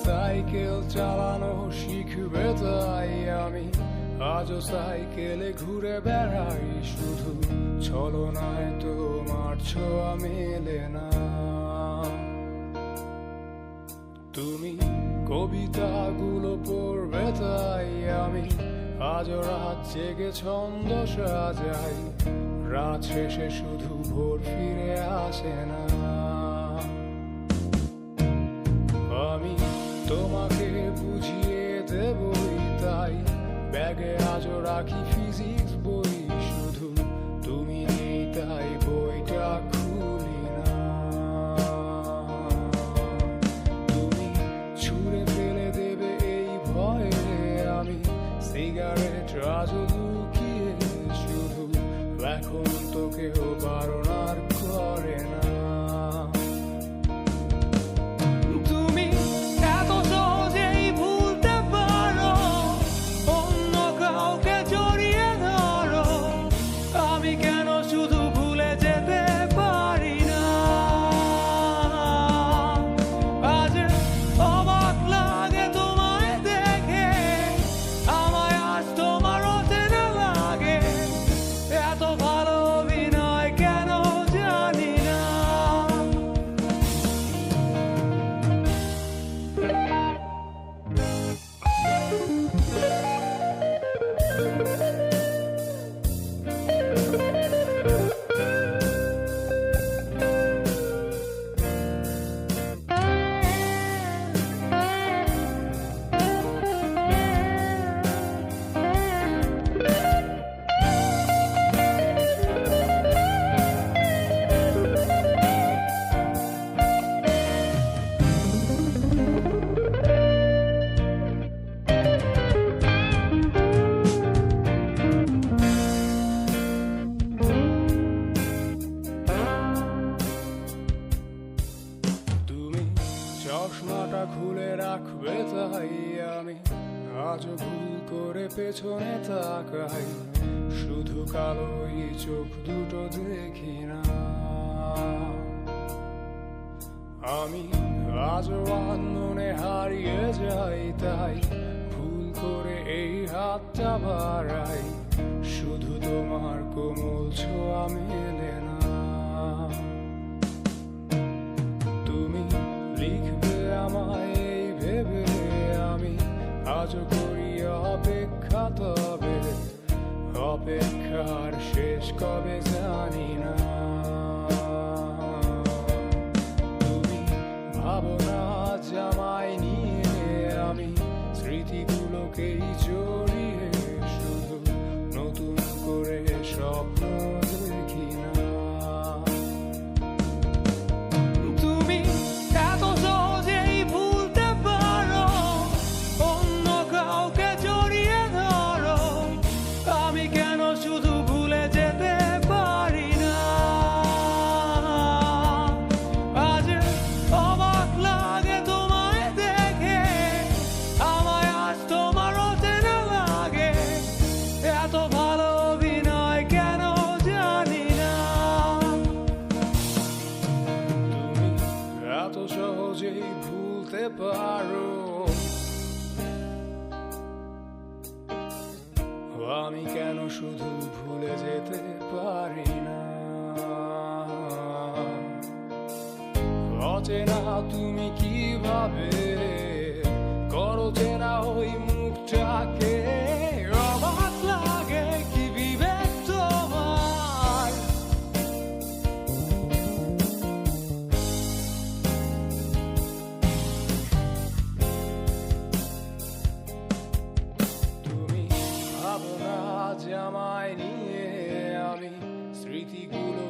Cycle চালানো শিখবে তাই আমি আজও সাইকেলে ঘুরে বেড়াই, শুধু ছলনায় তোমার ছোঁয়া মেলে না। তুমি কবিতাগুলো পড়বে তাই আমি আজও রাত জেগে ছন্দ সাজাই, রাত শেষে শুধু ভোর ফিরে আসে না। আমি তোমাকে বুঝিয়ে দেবই তাই ব্যাগে আজও রাখি ফিজিক্স বই, শুধু তুমি নেই তাই বইটা খুলি না। তুমি ছুঁড়ে ফেলে দেবে এই ভয়ে আমি সিগারেট আজও লুকিয়ে, শুধু এখন তো কেউ বারণ আর করে না। চশমাটা খুলে রাখবে তাই আমি আজও ভুল করে পেছনে তাকাই, শুধু কালোই চোখ দুটো দেখি না। আমি আজও আনমনে হারিয়ে যাই তাই ভুল করে এই হাতটা বাড়াই, শুধু তোমার কোমল ছোঁয়া মেলে না। তুমি লিখবে আমায় এই ভেবে আমি আজও করি অপেক্ষা, তবে অপেক্ষার শেষ কবে জানি না। তুমি ভাবো না আজ আমায় নিয়ে আমি স্মৃতিগুলোকেই জড়িয়ে, শুধু নতুন করে স্বপ্ন দেখি না। এত সহজেই ভুলতে পারো, আমি কেন শুধু ভুলে যেতে পারি না। অচেনা তুমি কিভাবে করো চেনা ওই মুখটাকে, অবাক লাগে কি বিবেক তোমার। তুমি ভাবো না আজ আমায় নিয়ে আমি স্মৃতিগুলো